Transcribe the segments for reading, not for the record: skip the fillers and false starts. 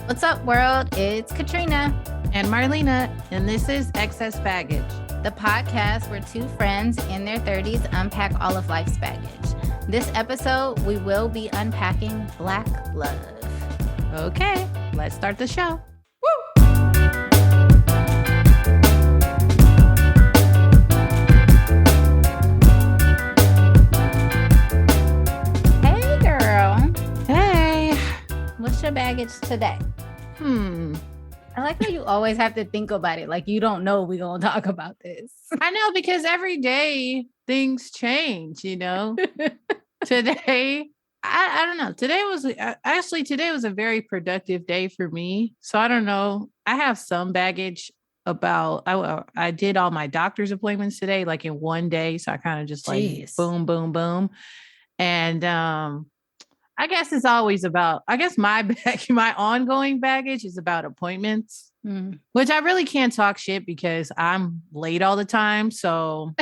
What's up, world? It's Katrina and Marlena, and this is Excess Baggage, the podcast where two friends in their 30s unpack all of life's baggage. This episode, we will be unpacking Black love. Okay, let's start the show. Hey, girl. Hey. What's your baggage today? I like how you always have to think about it. Like you don't know we're going to talk about this. I know, because every day things change, you know. Today, I don't know. Today was a very productive day for me. So I don't know. I have some baggage about, I did all my doctor's appointments today, like in one day. So I kind of just like boom, boom, boom. And, I guess it's always about, my ongoing baggage is about appointments, which I really can't talk shit because I'm late all the time. So,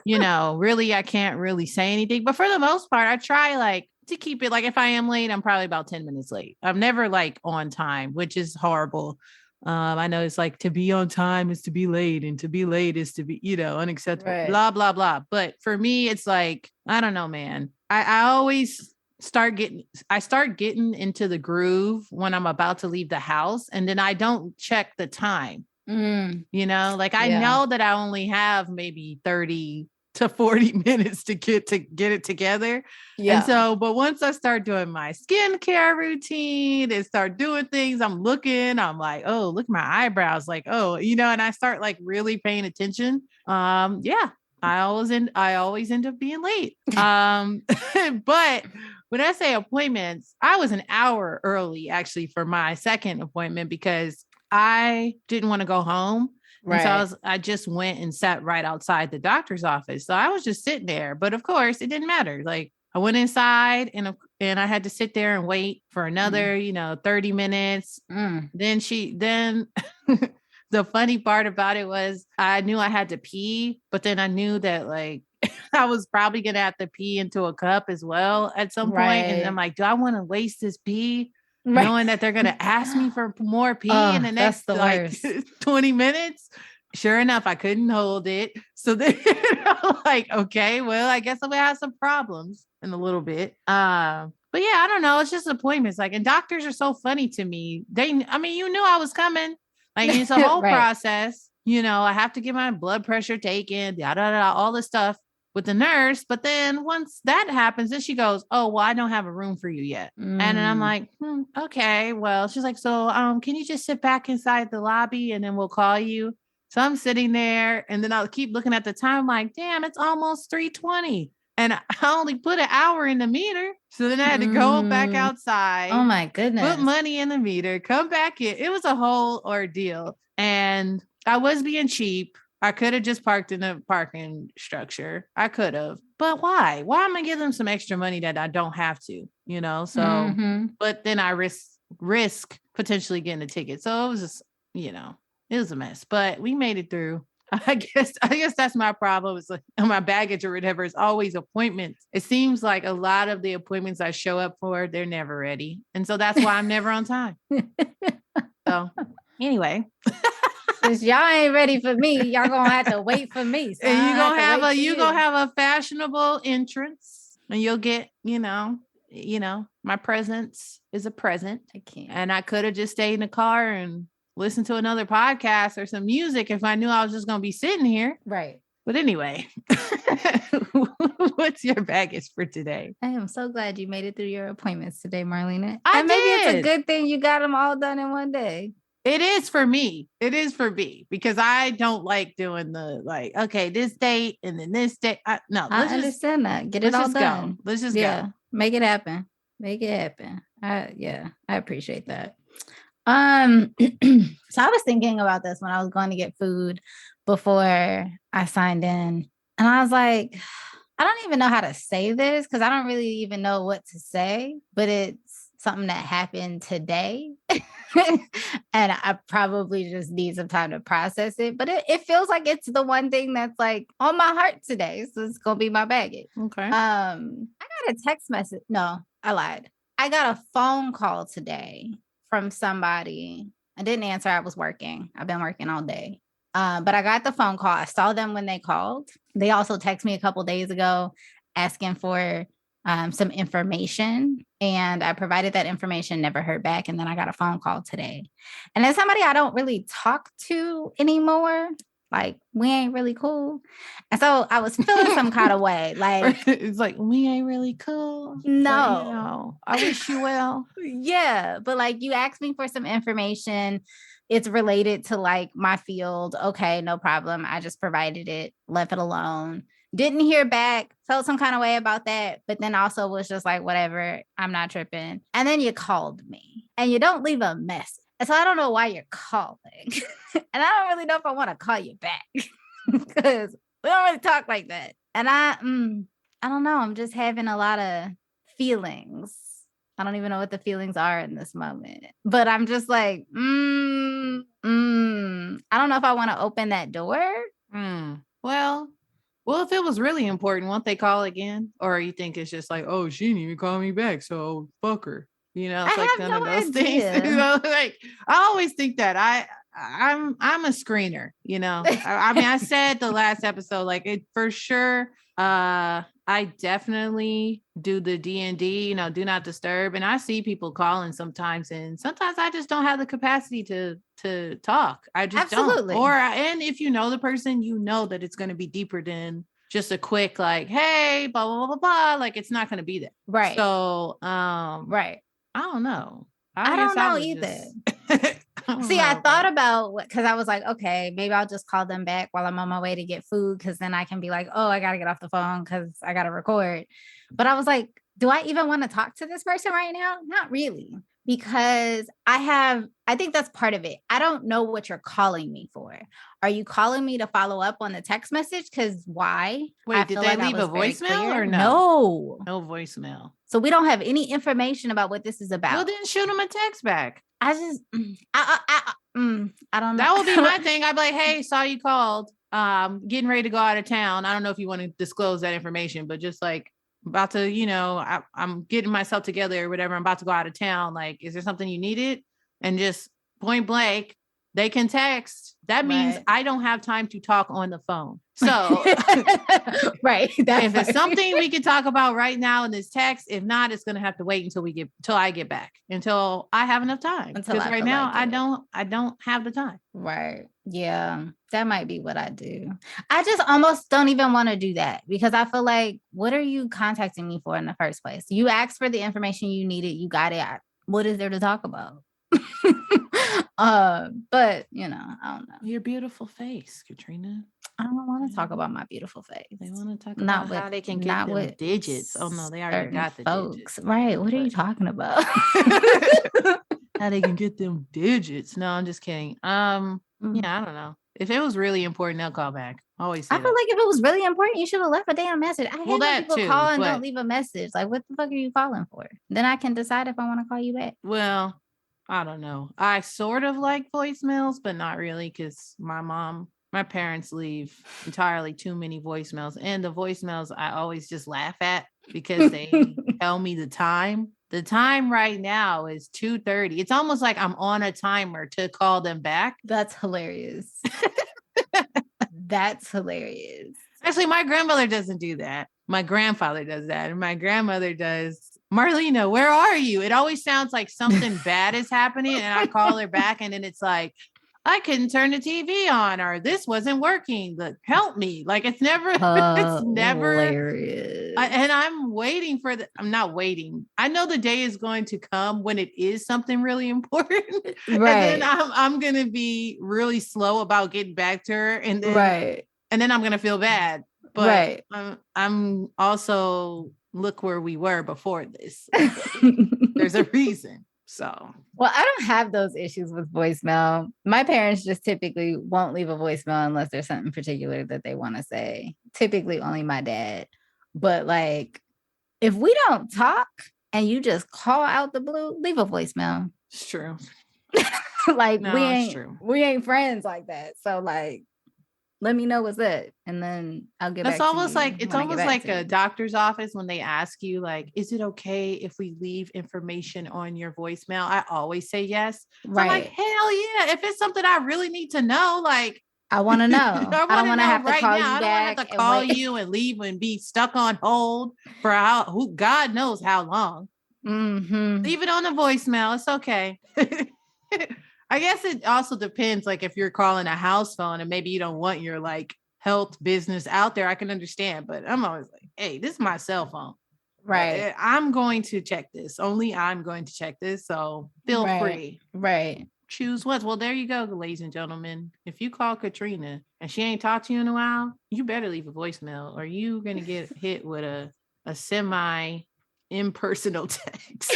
you know, really, I can't really say anything. But for the most part, I try like to keep it like if I am late, I'm probably about 10 minutes late. I'm never like on time, which is horrible. I know it's like to be on time is to be late, and to be late is to be, you know, unacceptable, right. Blah, blah, blah. But for me, it's like, I don't know, man. I always start getting into the groove when I'm about to leave the house, and then I don't check the time. You know, like I know that I only have maybe 30 to 40 minutes to get it together. Yeah. And so, but once I start doing my skincare routine and start doing things, I'm like, oh, look at my eyebrows. Like, oh, you know, and I start like really paying attention. I always end up being late. But when I say appointments, I was an hour early actually for my second appointment because I didn't want to go home. Right. And so I just went and sat right outside the doctor's office. So I was just sitting there, but of course it didn't matter. Like I went inside and I had to sit there and wait for another, 30 minutes. Then the funny part about it was I knew I had to pee, but then I knew that like I was probably going to have to pee into a cup as well at some point. And I'm like, do I want to waste this pee? Right. Knowing that they're going to ask me for more pee in the next 20 minutes. Sure enough, I couldn't hold it. So then I'm like, okay, well, I guess I'm going to have some problems in a little bit. But yeah, I don't know. It's just appointments. Like, and doctors are so funny to me. You knew I was coming. Like, it's a whole process. You know, I have to get my blood pressure taken, all this stuff with the nurse. But then once that happens, then she goes, oh, well, I don't have a room for you yet. And then I'm like, okay, well, she's like, so can you just sit back inside the lobby and then we'll call you? So I'm sitting there and then I'll keep looking at the time. I'm like, damn, it's almost 3:20. And I only put an hour in the meter. So then I had to go back outside. Oh my goodness. Put money in the meter, come back in. It was a whole ordeal. And I was being cheap. I could have just parked in a parking structure. I could have. But why? Why am I giving them some extra money that I don't have to? You know? So, but then I risk potentially getting a ticket. So it was just, it was a mess. But we made it through. I guess that's my problem. It's like my baggage or whatever. It's always appointments. It seems like a lot of the appointments I show up for, they're never ready. And so that's why I'm never on time. So anyway. Since y'all ain't ready for me, y'all gonna have to wait for me. So and you're gonna have a fashionable entrance, and you'll get, my presence is a present. I can't. And I could have just stayed in the car and listened to another podcast or some music if I knew I was just gonna be sitting here. Right. But anyway, what's your baggage for today? I am so glad you made it through your appointments today, Marlena. Maybe it's a good thing you got them all done in one day. It is for me. It is for me because I don't like doing okay, this date and then this date. I understand that. Get it all done. Let's just go. Make it happen. I appreciate that. So I was thinking about this when I was going to get food before I signed in, and I was like, I don't even know how to say this because I don't really even know what to say, but it's something that happened today. And I probably just need some time to process it. But it feels like it's the one thing that's like on my heart today. So it's going to be my baggage. Okay. I got a text message. No, I lied. I got a phone call today from somebody. I didn't answer. I was working. I've been working all day. But I got the phone call. I saw them when they called. They also texted me a couple days ago asking for some information, and I provided that information, never heard back. And then I got a phone call today. And then somebody I don't really talk to anymore. Like, we ain't really cool. And so I was feeling some kind of way. Like, it's like, we ain't really cool. No. But, I wish you well. Yeah. But like, you asked me for some information. It's related to like my field. Okay, no problem. I just provided it, left it alone. Didn't hear back, felt some kind of way about that, but then also was just like, whatever, I'm not tripping. And then you called me and you don't leave a message. And so I don't know why you're calling. And I don't really know if I want to call you back because we don't really talk like that. And I don't know. I'm just having a lot of feelings. I don't even know what the feelings are in this moment, but I'm just like, I don't know if I want to open that door. Well, if it was really important, won't they call again? Or you think it's just like, oh, she didn't even call me back, so fuck her. It's I like have none of no those things. idea. Like I always think that I'm a screener. I mean, I said the last episode, like it for sure. I definitely do the D&D, do not disturb, and I see people calling sometimes, and sometimes I just don't have the capacity to talk. I just Absolutely. don't. And if you know the person, you know that it's going to be deeper than just a quick like, hey, blah blah blah blah blah. Like it's not going to be that. Right. So, right. I don't know. I don't know either. I thought about because I was like, okay, maybe I'll just call them back while I'm on my way to get food, because then I can be like, oh, I got to get off the phone because I got to record. But I was like, do I even want to talk to this person right now? Not really, because I think that's part of it. I don't know what you're calling me for. Are you calling me to follow up on the text message? Because why? Wait, did they leave a voicemail or no? No voicemail. So we don't have any information about what this is about. Well, then shoot them a text back. I don't know. That would be my thing. I'd be like, hey, saw you called. Getting ready to go out of town. I don't know if you want to disclose that information, but just like about to, I'm getting myself together or whatever. I'm about to go out of town. Like, is there something you needed? And just point blank, they can text. That means I don't have time to talk on the phone. So, right. If it's something we can talk about right now in this text, if not, it's going to have to wait until I get back, until I have enough time. Because right now I don't have the time. Right. Yeah. That might be what I do. I just almost don't even want to do that, because I feel like, what are you contacting me for in the first place? You asked for the information you needed. You got it. What is there to talk about? But I don't know. Your beautiful face, Katrina. I don't want to talk about my beautiful face. They want to talk about how they can get them digits. Oh no, they already got the digits. Right. What are you talking about? How they can get them digits. No, I'm just kidding. Yeah, I don't know. If it was really important, they'll call back. I feel like if it was really important, you should have left a damn message. I hate when people call and don't leave a message. Like, what the fuck are you calling for? Then I can decide if I want to call you back. Well, I don't know. I sort of like voicemails, but not really, because my parents leave entirely too many voicemails. And the voicemails I always just laugh at, because they tell me the time. The time right now is 2:30. It's almost like I'm on a timer to call them back. That's hilarious. That's hilarious. Actually, my grandmother doesn't do that. My grandfather does that. And my grandmother does, Marlena, where are you? It always sounds like something bad is happening. And I call her back, and then it's like, I couldn't turn the TV on, or this wasn't working. But help me. Like it's never hilarious. And I'm waiting I'm not waiting. I know the day is going to come when it is something really important. Right. And then I'm going to be really slow about getting back to her. And then, and then I'm going to feel bad. But I'm also, look where we were before this. There's a reason. So, well, I don't have those issues with voicemail. My parents just typically won't leave a voicemail unless there's something particular that they want to say. Typically only my dad. But like, if we don't talk and you just call out the blue, leave a voicemail. It's true. Like, we ain't friends like that. So like, let me know what's up, and then I'll get That's back to almost you like it's when I get almost back like to a you. doctor's office when they ask you, like, is it okay if we leave information on your voicemail? I always say yes. So I'm like, Right. hell yeah. If it's something I really need to know, like I want to know. I I want don't to want to know have to right call now. you I don't want to have back to and call wait. you and leave and be stuck on hold for who God knows how long. Mm-hmm. Leave it on the voicemail. It's okay. I guess it also depends, like if you're calling a house phone and maybe you don't want your like health business out there, I can understand. But I'm always like, hey, this is my cell phone. Right. I'm going to check this. Only I'm going to check this. So feel Right. free. Right. Choose what. Well, there you go, ladies and gentlemen. If you call Katrina and she ain't talked to you in a while, you better leave a voicemail or you gonna get hit with a semi impersonal text.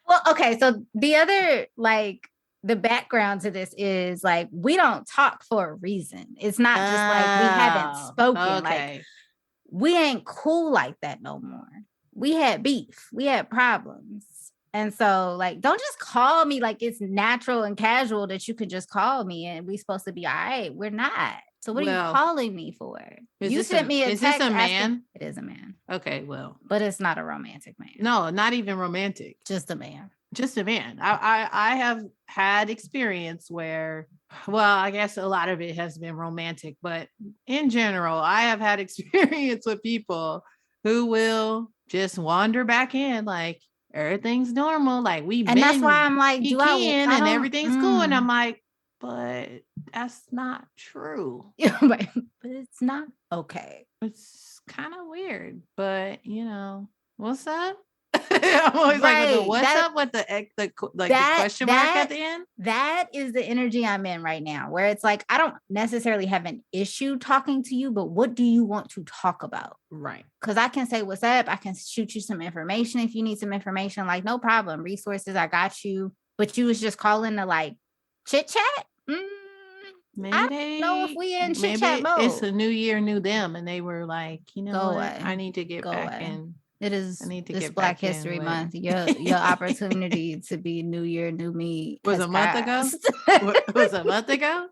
Well, okay. So the other, like, the background to this is like we don't talk for a reason. It's not just like we haven't spoken. Like Okay. we ain't cool like that no more. We had beef. We had problems. And so, like, don't just call me like it's natural and casual that you could just call me and we supposed to be all right. We're not. So what are you Well, calling me for? is You this sent me a is this text a asking. man? It is a man, Okay, well, but it's not a romantic man. no, not even romantic. Just a man. Just a man. I have had experience where, well, I guess a lot of it has been romantic, but in general, I have had experience with people who will just wander back in like everything's normal, like we've And that's been why I'm like, do peeking I and don't everything's cool, and I'm like, but that's not true. but it's not okay. It's kind of weird, but what's up? I'm always like with the Right. what's up with the question mark at the end. That is the energy I'm in right now, where it's like I don't necessarily have an issue talking to you, but what do you want to talk about? Right. Because I can say what's up. I can shoot you some information if you need some information. Like, no problem. Resources, I got you. But you was just calling to like chit chat. Maybe I don't know if we in chit chat maybe it's mode. a new year, new them, and they were like, you know Go what? away. I need to get Go back away. in. It is I need to this get Black back in History with- Month. Your opportunity to be New Year, New Me Was has a month ago? passed. Was a month ago?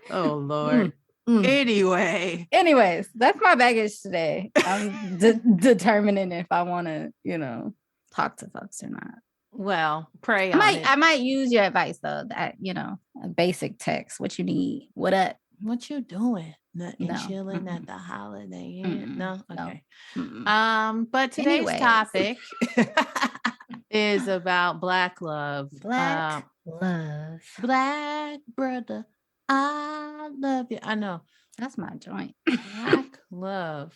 Oh Lord. Anyway, Anyways, that's my baggage today. I'm determining if I want to, talk to folks or not. well, pray on it. I might use your advice though. That a basic text. What you need? What up? What you doing? Nothing, No. chilling at the holiday. Mm-mm. No, No. okay. Mm-mm. But today's Anyways. topic is about Black love. Black love. Black brother, I love you. I know. That's my joint. Black love.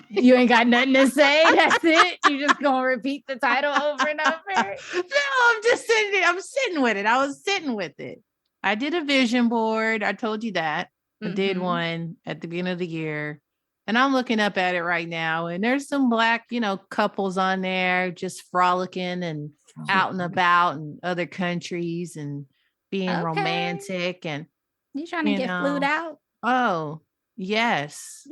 You ain't got nothing to say. That's it. You just gonna repeat the title over and over. No, I'm just sitting. I'm sitting with it. I was sitting with it. I did a vision board. I told you that. I did one at the beginning of the year. And I'm looking up at it right now. And there's some Black, couples on there just frolicking and out and about in other countries and being Okay. romantic. And You trying to get flued out? oh, yes.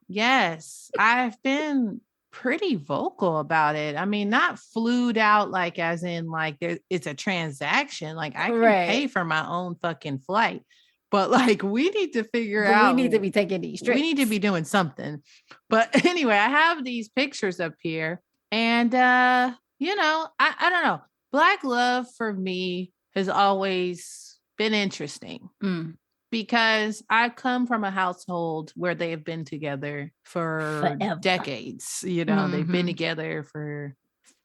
Yes. I've been pretty vocal about it. I mean, not flued out like as in like it's a transaction. Like I can pay for my own fucking flight. But like we need to figure out. We need to be taking these trips. We need to be doing something. But anyway, I have these pictures up here. And I don't know. Black love for me has always been interesting. Because I come from a household where they have been together for forever. Decades. They've been together for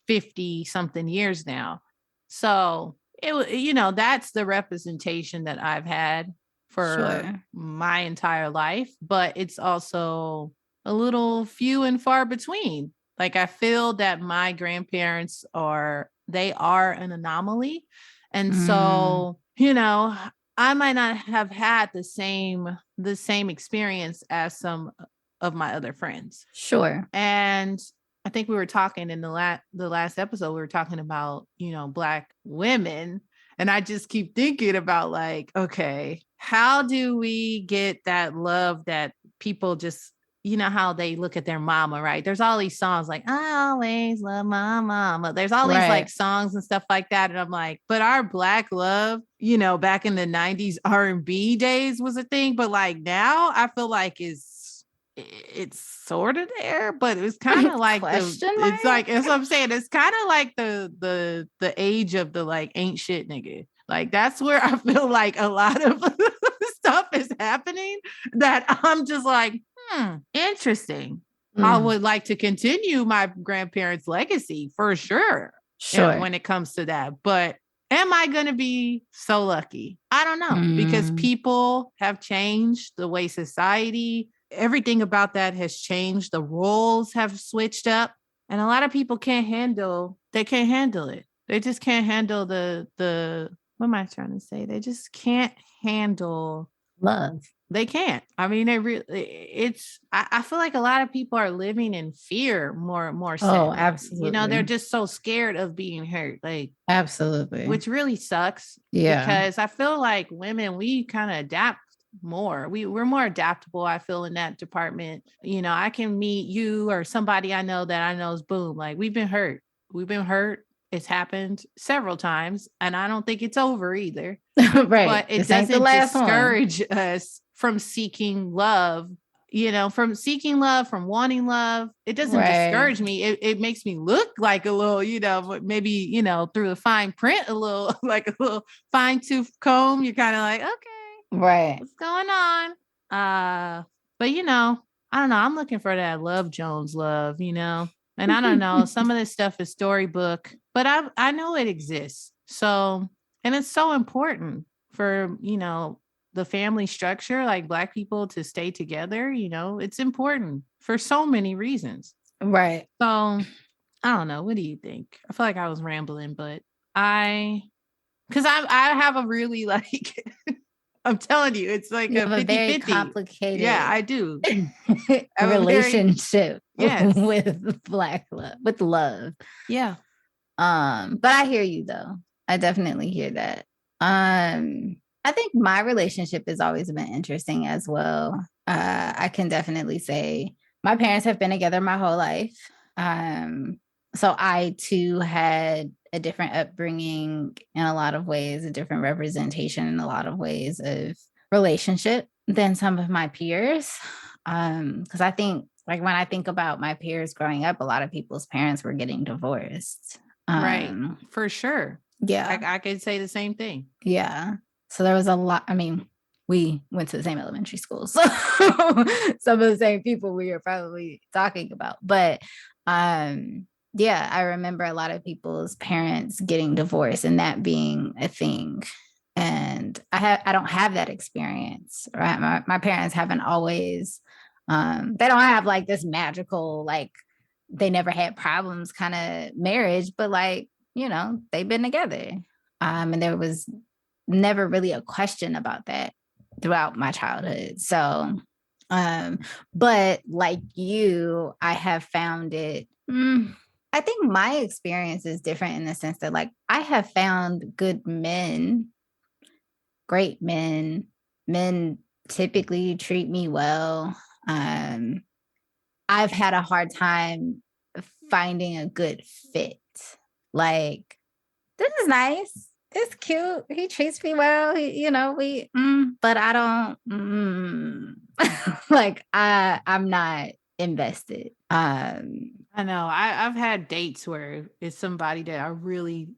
50 something years now. So that's the representation that I've had for my entire life, but it's also a little few and far between. Like I feel that my grandparents are an anomaly. And so, I might not have had the same experience as some of my other friends. Sure. And I think we were talking in the last episode, we were talking about, Black women. And I just keep thinking about like, okay, how do we get that love that people just you know how they look at their mama, right? There's all these songs like I always love my mama. There's all these like Right. songs and stuff like that. And I'm like, but our Black love, you know, back in the 90s R&B days was a thing. But like now I feel like it's sort of there, but it's kind of like Question it's like, mark? that's what I'm saying. It's kind of like the age of the like ain't shit nigga. Like that's where I feel like a lot of stuff is happening that I'm just like, interesting. I Mm, would like to continue my grandparents' legacy for sure. sure. When it comes to that. But am I going to be so lucky? I don't know, because Mm, people have changed, the way society, everything about that has changed. The roles have switched up, and a lot of people they can't handle it. They just can't handle the what am I trying to say? They just can't handle, love. they can't. I mean, they really, I feel like a lot of people are living in fear more Oh, so. You know, they're absolutely. just so scared of being hurt. Like, Absolutely. which really sucks, Yeah. because I feel like women, we kind of adapt more. We're more adaptable, I feel, in that department. You know, I can meet you or somebody I know that I know is boom, like we've been hurt. We've been hurt. It's happened several times, and I don't think it's over either. Right. But it This ain't the doesn't last one. discourage us from seeking love, you know, from seeking love, from wanting love. It doesn't Right. discourage me. It makes me look like a little, you know, maybe, you know, through the fine print, a little like a little fine tooth comb. You're kind of like, okay, Right. what's going on? But you know, I don't know. I'm looking for that Love Jones love, you know. And I don't know, some of this stuff is storybook, but I know it exists. So, and it's so important for, you know, the family structure, like Black people to stay together, you know, it's important for so many reasons. Right. So, I don't know. What do you think? I feel like I was rambling, but I, because I have a really like, I'm telling you, it's like You a have a very 50-50. Yeah, complicated I do. I have a very, relationship yes. with black love, with love. Yeah. But I hear you though. I definitely hear that. I think my relationship has always been interesting as well. I can definitely say my parents have been together my whole life. So I too had a different upbringing in a lot of ways, a different representation in a lot of ways of relationship than some of my peers. Because I think like when I think about my peers growing up, a lot of people's parents were getting divorced. Right. Um, For sure. yeah, I could say the same thing. yeah. So there was a lot. I mean, we went to the same elementary school, so some of the same people we are probably talking about. But yeah, I remember a lot of people's parents getting divorced and that being a thing. And I don't have that experience, right? My parents haven't always they don't have like this magical, like they never had problems kind of marriage, but like, you know, they've been together. And there was never really a question about that throughout my childhood. So, but like you, I have found it. I think my experience is different in the sense that, like, I have found good men, great men. Men typically treat me well. Um, I've had a hard time finding a good fit. Like, this is nice. It's cute. He treats me well. You know, but I don't like I'm not invested. I know. I've had dates where it's somebody that I really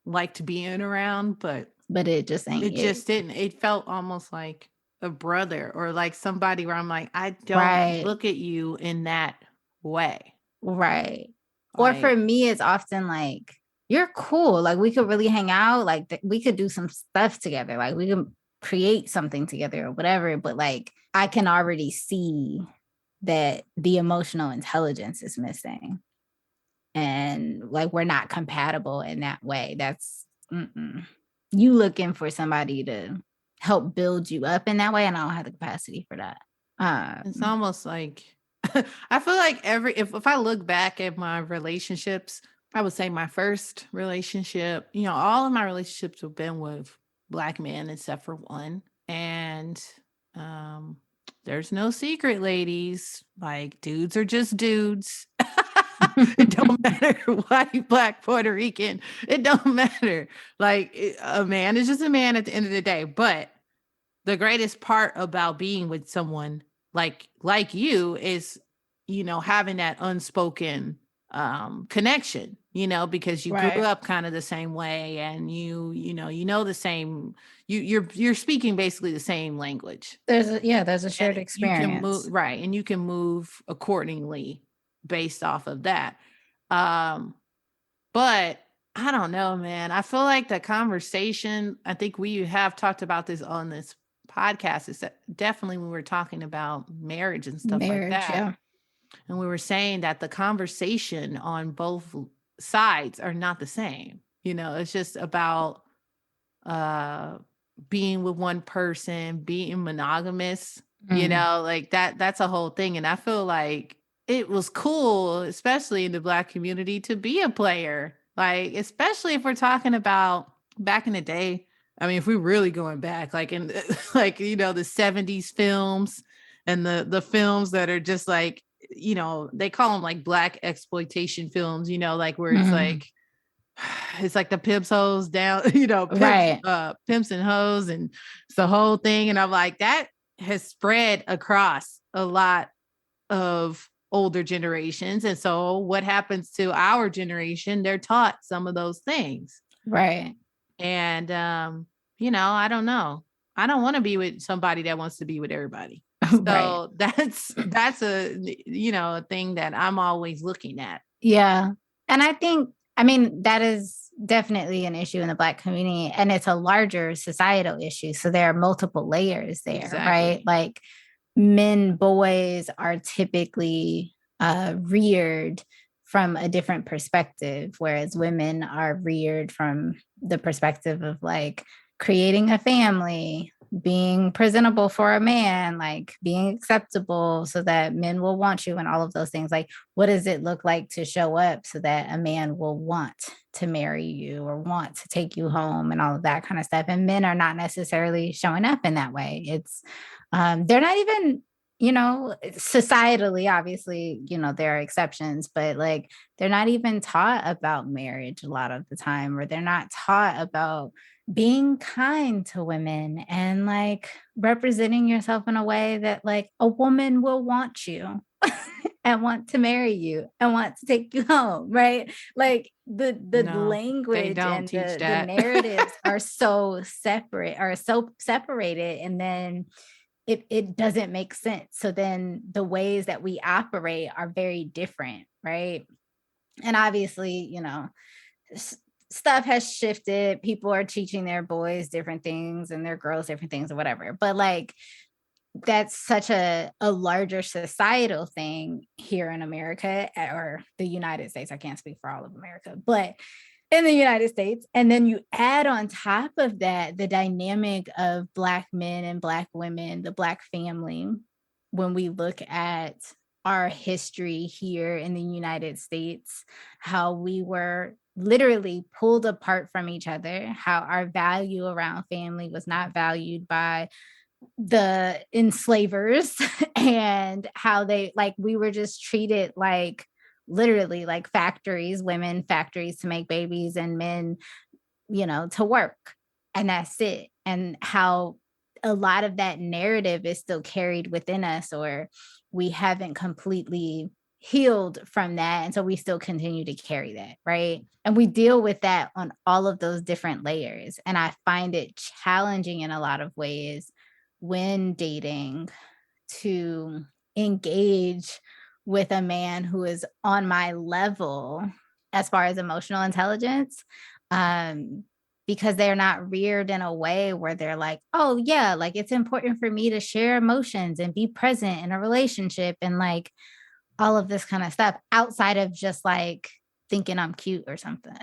like to be in around, but but it just it ain't it. just didn't. It felt almost like a brother or like somebody where I'm like, I don't Right. look at you in that way. Right. Or for Like, me, it's often like, you're cool. Like we could really hang out. Like we could do some stuff together. Like we could create something together or whatever. But like I can already see that the emotional intelligence is missing. And like we're not compatible in that way. That's you looking for somebody to help build you up in that way. And I don't have the capacity for that. it's almost like I feel like if I look back at my relationships, I would say my first relationship, you know, all of my relationships have been with Black men except for one. And um there's no secret, ladies. Like, dudes are just dudes. It don't matter white, black, Puerto Rican. It don't matter. Like, a man is just a man at the end of the day. But the greatest part about being with someone like you is, having that unspoken connection, because you grew Right. up kind of the same way, and the same, you're speaking basically the same language. There's a shared And you can move, experience. right, and you can move accordingly based off of that. Um, but I don't know, man. I feel like the conversation, I think we have talked about this on this podcast, is that definitely when we were talking about marriage and stuff like Marriage, that. yeah. And we were saying that the conversation on both sides are not the same. It's just about being with one person, being monogamous, like that's a whole thing. And I feel like it was cool, especially in the Black community, to be a player. Like, especially if we're talking about back in the day. I mean, if we're really going back, like in like, the 70s films, and the films that are just like, they call them like Black exploitation films, like where it's Mhm. like, it's like the pimps hoes down, Right. pimps and hoes, and it's the whole thing. And I'm like, that has spread across a lot of older generations. And so what happens to our generation? They're taught some of those things. Right. And I don't know. I don't want to be with somebody that wants to be with everybody. Right. So that's a thing that I'm always looking at. Yeah. And I mean, that is definitely an issue in the Black community, and it's a larger societal issue. So there are multiple layers there, right? Exactly. Like, boys are typically reared from a different perspective, whereas women are reared from the perspective of like creating a family, being presentable for a man, like being acceptable so that men will want you, and all of those things. Like, what does it look like to show up so that a man will want to marry you or want to take you home and all of that kind of stuff? And men are not necessarily showing up in that way. They're not even, societally, obviously, there are exceptions, but like they're not even taught about marriage a lot of the time, or they're not taught about being kind to women and like representing yourself in a way that like a woman will want you and want to marry you and want to take you home, right? Like the No, they language don't and teach the that. narratives are so separate, or so separated, and then it doesn't make sense. So then the ways that we operate are very different, right? And obviously, s- stuff has shifted. People are teaching their boys different things and their girls different things or whatever. But like that's such a larger societal thing here in America, or the United States. I can't speak for all of America, but in the United States. And then you add on top of that the dynamic of Black men and Black women, the Black family. When we look at our history here in the United States, how we were literally pulled apart from each other, how our value around family was not valued by the enslavers, and how they like we were just treated like literally like factories, women factories to make babies, and men, to work, and that's it. And how a lot of that narrative is still carried within us, or we haven't completely healed from that, and so we still continue to carry that, right? And we deal with that on all of those different layers, and I find it challenging in a lot of ways when dating to engage with a man who is on my level as far as emotional intelligence, um because they're not reared in a way where they're like, oh yeah, like it's important for me to share emotions and be present in a relationship and like all of this kind of stuff outside of just like thinking I'm cute or something.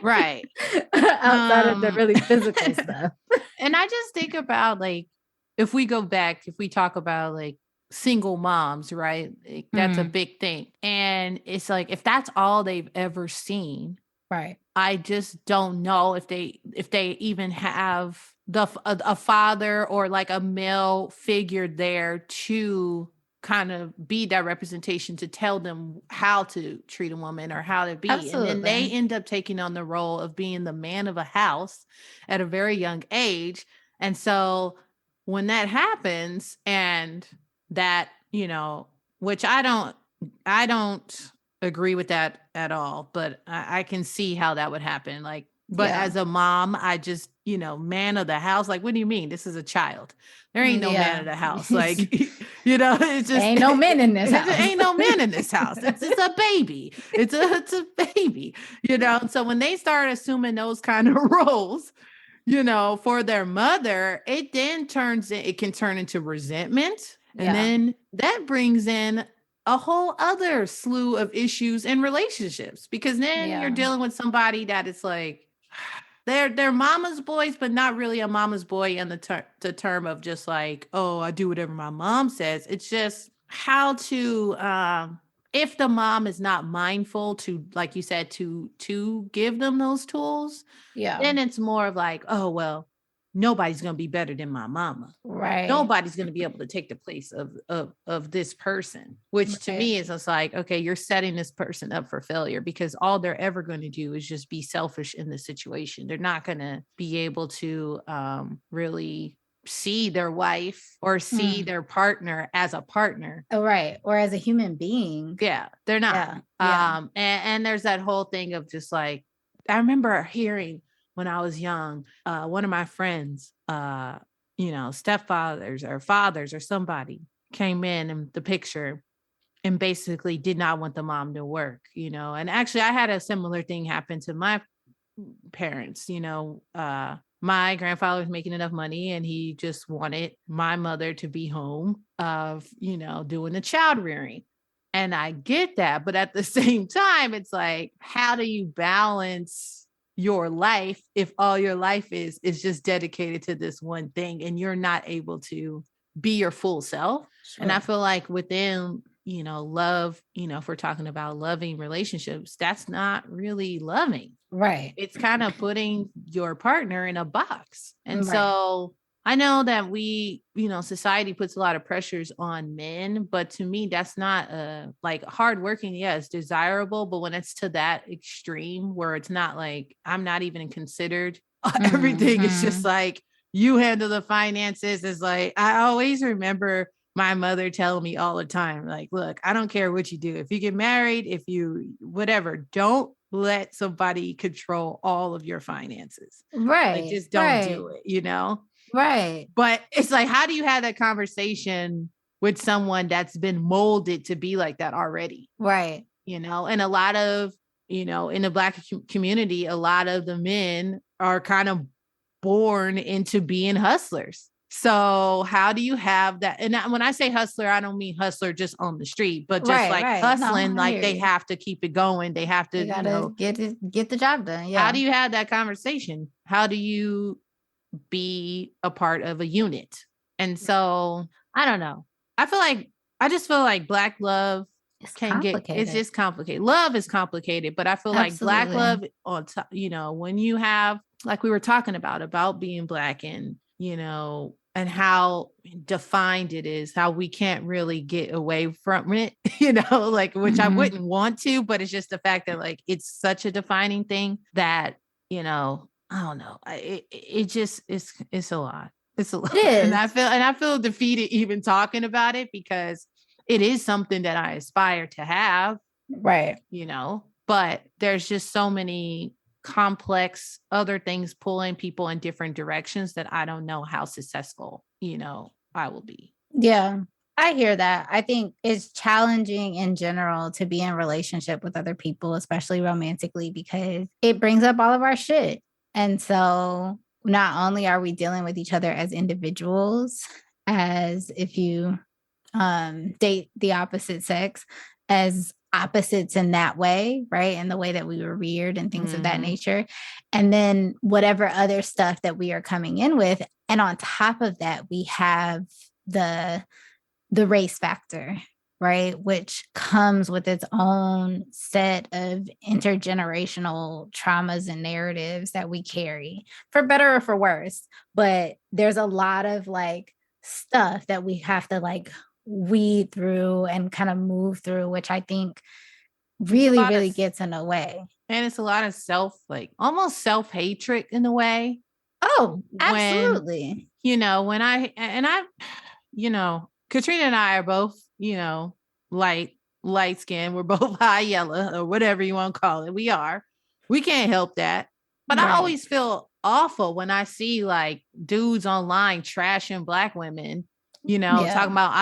Right. Outside of the Um really physical stuff. and I just think about, like, if we go back, if we talk about like single moms, right? Like, that's a Mm, big thing. And it's like, if that's all they've ever seen, Right. I just don't know if they even have a father or like a male figure there to kind of be that representation to tell them how to treat a woman or how to be. And then they Absolutely. end up taking on the role of being the man of a house at a very young age. And so when that happens, and that, which I don't agree with that at all, but I can see how that would happen. Like, but Yeah. as a mom, I just, man of the house, like, what do you mean? This is a child. There ain't no man Yeah. of the house. Like, it's just Ain't no men in this it house. ain't no man in this house. It's a baby. It's a baby, So when they start assuming those kind of roles, for their mother, it then it can turn into resentment. And Yeah. then that brings in a whole other slew of issues in relationships, because then you're Yeah. dealing with somebody that is like, they're mama's boys, but not really a mama's boy in the term of just like, oh, I do whatever my mom says. It's just how to, if the mom is not mindful to, like you said, to give them those tools, Yeah. then it's more of like, oh, well, nobody's going to be better than my mama. Right. Nobody's going to be able to take the place of this person, which to me is just like, okay, you're setting this person up for failure, because all they're ever going to do is just be selfish in the situation. They're not going to be able to really see their wife or see their partner as a partner. Oh, right. Or as a human being. Yeah, they're not. Yeah. And there's that whole thing of just like, I remember hearing when I was young, one of my friends, stepfathers or fathers or somebody came in the picture and basically did not want the mom to work, and actually I had a similar thing happen to my parents. My grandfather was making enough money and he just wanted my mother to be home of, doing the child rearing. And I get that. But at the same time, it's like, how do you balance your life if all your life is just dedicated to this one thing and you're not able to be your full self? Sure. And I feel like within, love, if we're talking about loving relationships, that's not really loving. Right. It's kind of putting your partner in a box. And so I know that society puts a lot of pressures on men, but to me, that's not like hardworking. Yeah, it's desirable. But when it's to that extreme where it's not like, I'm not even considered, everything is just like, you handle the finances. Is like, I always remember my mother telling me all the time, like, look, I don't care what you do. If you get married, if you, whatever, don't let somebody control all of your finances. Right. Like, just don't do it, Right. But it's like, how do you have that conversation with someone that's been molded to be like that already? Right. And a lot of, in the Black community, a lot of the men are kind of born into being hustlers. So how do you have that? And when I say hustler, I don't mean hustler just on the street, but just hustling, like they have to keep it going. They have to, get the job done. Yeah. How do you have that conversation? How do you be a part of a unit? And so I don't know. I just feel like Black love it's just complicated. Love is complicated, but I feel like Black love on top, when you have, like we were talking about being Black and, and how defined it is, how we can't really get away from it, which I wouldn't want to, but it's just the fact that like, it's such a defining thing that, I don't know. It just, it's a lot. It's a lot. And I feel defeated even talking about it, because it is something that I aspire to have. Right. But there's just so many complex other things pulling people in different directions that I don't know how successful, I will be. Yeah, I hear that. I think it's challenging in general to be in relationship with other people, especially romantically, because it brings up all of our shit. And so not only are we dealing with each other as individuals, as if you date the opposite sex, as opposites in that way, right? In the way that we were reared and things of that nature. And then whatever other stuff that we are coming in with. And on top of that, we have the race factor, right? Which comes with its own set of intergenerational traumas and narratives that we carry, for better or for worse. But there's a lot of like stuff that we have to like weed through and kind of move through, which I think It's a really, lot of really gets in the way. and it's a lot of like almost self-hatred in a way. Oh, When, absolutely. when I Katrina and I are both, light light skin. We're both high yellow or whatever you want to call it. We can't help that. But I Right. always feel awful when I see like dudes online trashing black women, Yeah. talking about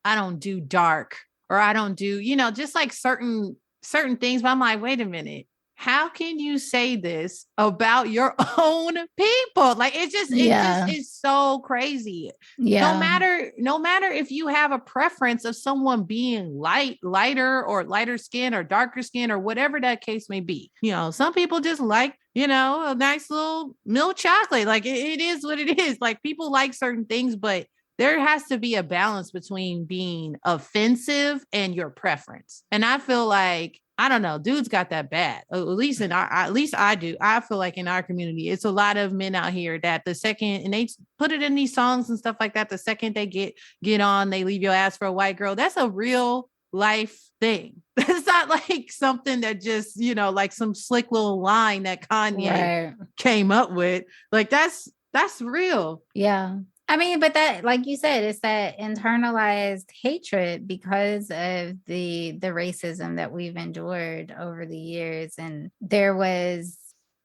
I don't do dark, or I don't do, just like certain things. But I'm like, wait a minute. How can you say this about your own people? Like it just Yeah. is so crazy. Yeah. No matter if you have a preference of someone being lighter or lighter skin or darker skin or whatever that case may be. Some people just like, a nice little milk chocolate. Like it is what it is. Like people like certain things, but there has to be a balance between being offensive and your preference. And I feel like, I don't know, dudes got that bad. At least at least I do. I feel like in our community, it's a lot of men out here that the second, and they put it in these songs and stuff like that. The second they get on, they leave your ass for a white girl. That's a real life thing. That's not like something that just, like some slick little line that Kanye Right. came up with. Like that's real. Yeah. I mean, but that, like you said, it's that internalized hatred because of the racism that we've endured over the years. And there was,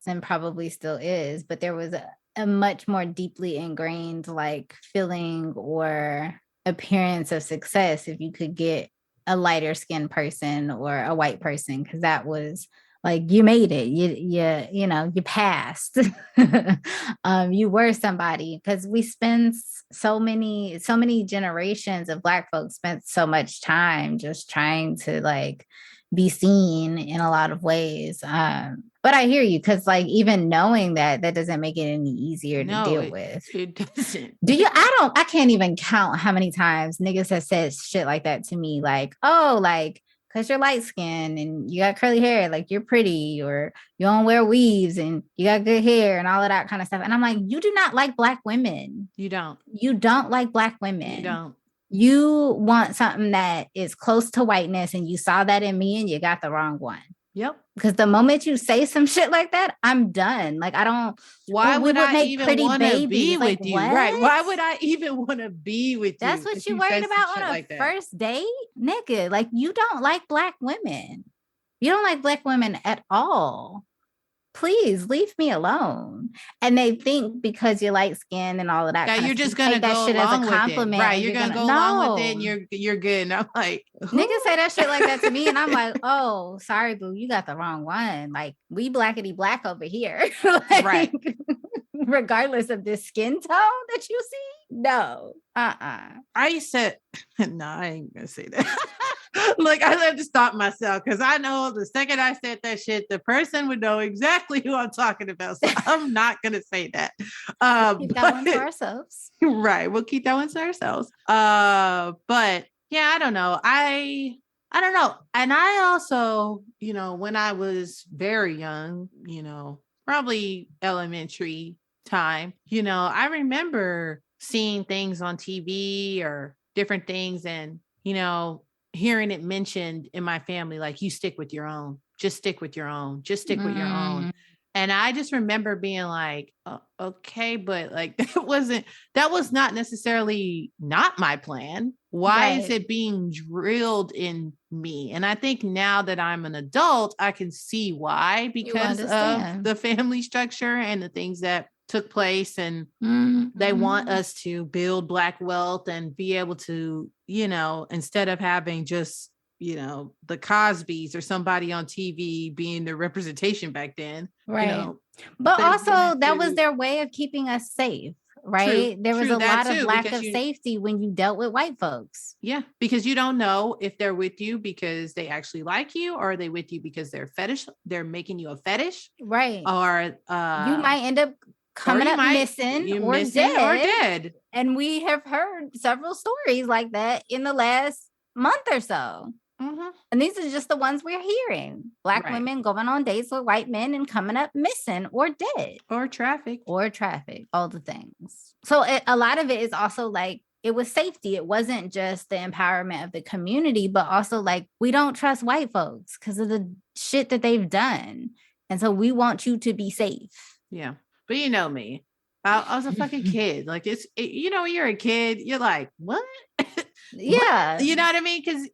and probably still is, but there was a much more deeply ingrained like feeling or appearance of success if you could get a lighter skinned person or a white person, because that was like you made it, you passed. You were somebody, because we spend so many generations of black folks spent so much time just trying to like be seen in a lot of ways. But I hear you, because like even knowing that doesn't make it any easier to No, deal with. it doesn't. I can't even count how many times niggas have said shit like that to me, like, oh, like, because you're light skinned and you got curly hair, like you're pretty, or you don't wear weaves and you got good hair and all of that kind of stuff. And I'm like, you do not like black women. You don't. You don't like black women. You don't. You want something that is close to whiteness, and you saw that in me and you got the wrong one. Yep. Because the moment you say some shit like that, I'm done. Like, I don't. Why would I make even pretty want to babies. be Like, with you? what? Right. Why would I even want to be with you? That's what if you said worried some about shit on a like that? first date, nigga. Like, you don't like black women. You don't like black women at all. Please leave me alone. And they think because you're light skinned and all of that Yeah, kind of you're stuff, just gonna take that go shit as a along with it, compliment, right? and You're you're gonna gonna go along with it, and no. you're good. And I'm like, Niggas say that shit like that to me, and I'm like, oh, sorry, boo, you got the wrong one. Like, we blackety black over here. Like, right. regardless of the skin tone that you see. No. I said, no, I ain't gonna say that. Like, I had to stop myself, because I know the second I said that shit, the person would know exactly who I'm talking about. So I'm not gonna say that. Keep that one to ourselves. Right. We'll keep that one to ourselves. But yeah, I don't know. I don't know. And I also, when I was very young, probably elementary time, I remember seeing things on TV or different things, and, hearing it mentioned in my family, like, you stick with your own, just stick with your own, just stick with your own. And I just remember being like, okay, but like, that was not necessarily not my plan. Why is it being drilled in me? And I think now that I'm an adult, I can see why, because of the family structure and the things that took place. And they want us to build black wealth and be able to, instead of having just, the Cosbys or somebody on TV being the representation back then. Right. But also that was their way of keeping us safe. Right. There was a lot of lack of safety when you dealt with white folks. Yeah. Because you don't know if they're with you because they actually like you, or are they with you because they're making you a fetish. Right. Or you might end up coming up missing or dead. Or dead. And we have heard several stories like that in the last month or so. Mm-hmm. And these are just the ones we're hearing. Black Right. women going on dates with white men and coming up missing or dead. Or traffic. All the things. So a lot of it is also like, it was safety. It wasn't just the empowerment of the community, but also like, we don't trust white folks because of the shit that they've done. And so we want you to be safe. Yeah. But you know me. I was a fucking kid. Like you know, when you're a kid, you're like, what? Yeah. What? You know what I mean? Because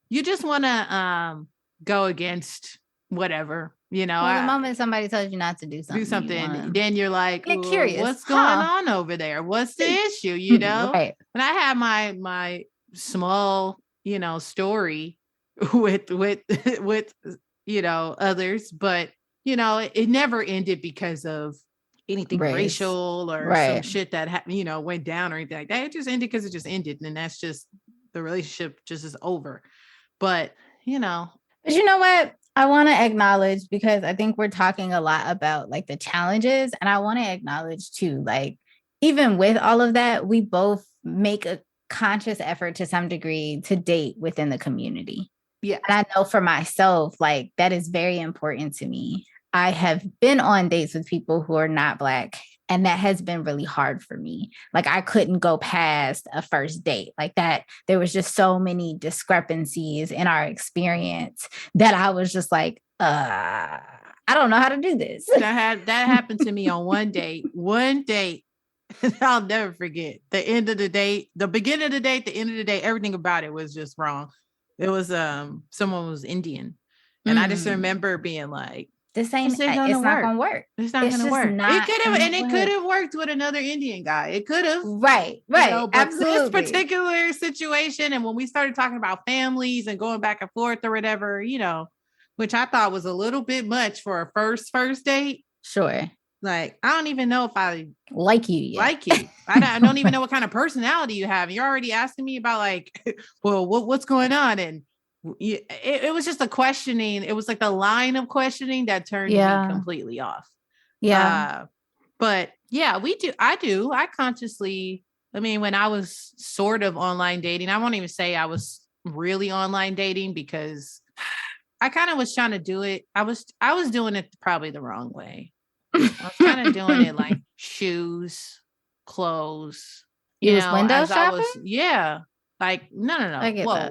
you just want to go against whatever, you know. Well, the moment somebody tells you not to do something, then you're like, get curious. What's going on over there? What's the issue? You know? Right. And I had my small, you know, story with you know, others, but you know, it never ended because of anything racial or some shit that you know, went down or anything like that. It just ended because it just ended, and that's just the relationship just is over. But you know what? I want to acknowledge, because I think we're talking a lot about like the challenges, and I want to acknowledge too, like even with all of that, we both make a conscious effort to some degree to date within the community. Yeah. And I know for myself, like that is very important to me. I have been on dates with people who are not Black, and that has been really hard for me. Like I couldn't go past a first date like that. There was just so many discrepancies in our experience that I was just like, I don't know how to do this. That happened to me on one date. I'll never forget. The end of the date, the beginning of the date, the end of the day, everything about it was just wrong. It was someone was Indian. And I just remember being like, it's not gonna work. It's not gonna work. It could have worked with another Indian guy. It could have. Right. You know, but absolutely. This particular situation, and when we started talking about families and going back and forth or whatever, you know, which I thought was a little bit much for a first date. Sure. Like, I don't even know if I like you yet. Like you. I don't even know what kind of personality you have. You're already asking me about like, well, what's going on? And it was just a questioning. It was like the line of questioning that turned me completely off. Yeah. But yeah, I consciously, I mean, when I was sort of online dating, I won't even say I was really online dating, because I kind of was trying to do it. I was doing it probably the wrong way. I was kind of doing it like shoes, clothes. You was window shopping? Like, no.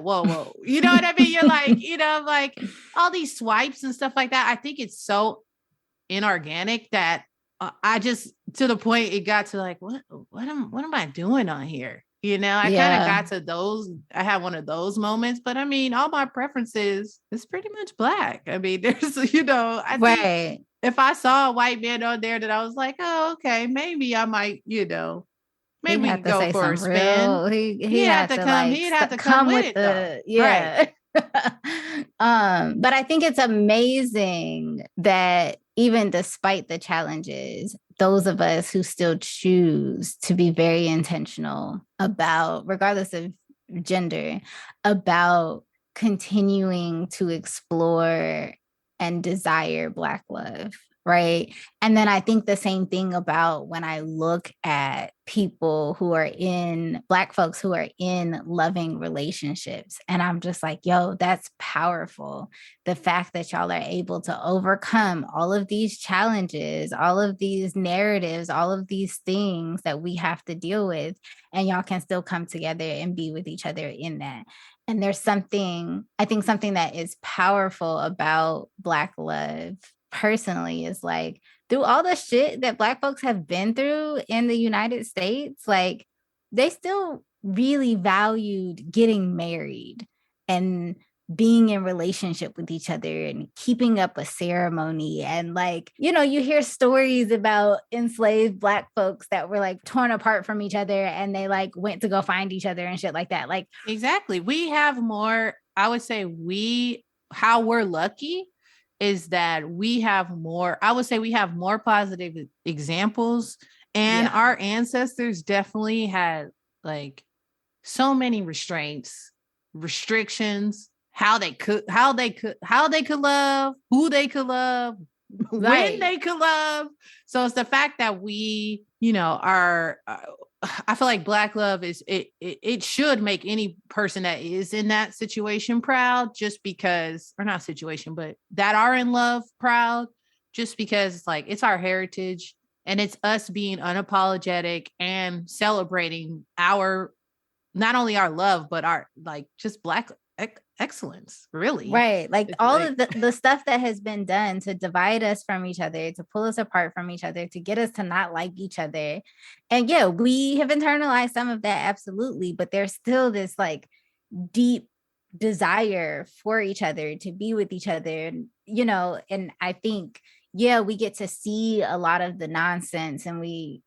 Whoa. You know what I mean? You're like, you know, like all these swipes and stuff like that. I think it's so inorganic that I just, to the point it got to like, what am I doing on here? You know, I kind of got to those. I had one of those moments, but I mean, all my preferences is pretty much Black. I mean, there's, you know, I think if I saw a white man on there that I was like, oh, okay, maybe I might, you know, maybe go for a spin. He had to come. He'd have to come with it. Right. But I think it's amazing that even despite the challenges, those of us who still choose to be very intentional about, regardless of gender, about continuing to explore and desire Black love. Right. And then I think the same thing about when I look at people who are Black folks who are in loving relationships. And I'm just like, yo, that's powerful. The fact that y'all are able to overcome all of these challenges, all of these narratives, all of these things that we have to deal with, and y'all can still come together and be with each other in that. And there's something that is powerful about Black love personally is like, through all the shit that Black folks have been through in the United States, like they still really valued getting married and being in relationship with each other and keeping up a ceremony. And like, you know, you hear stories about enslaved Black folks that were like torn apart from each other and they like went to go find each other and shit like that. Like, exactly. We have more, I would say how we're lucky is that we have more positive examples, and our ancestors definitely had like so many restrictions, how they could love, who they could love, when they could love. So it's the fact that we, you know, I feel like Black love is it should make any person that is in that situation proud, just because, or not situation, but that are in love proud, just because it's like it's our heritage and it's us being unapologetic and celebrating our, not only our love, but our like just Black excellence, really. Right. Like It's all like, of the stuff that has been done to divide us from each other, to pull us apart from each other, to get us to not like each other. And yeah, we have internalized some of that, absolutely, but there's still this like deep desire for each other, to be with each other, and and I think, yeah, we get to see a lot of the nonsense, and we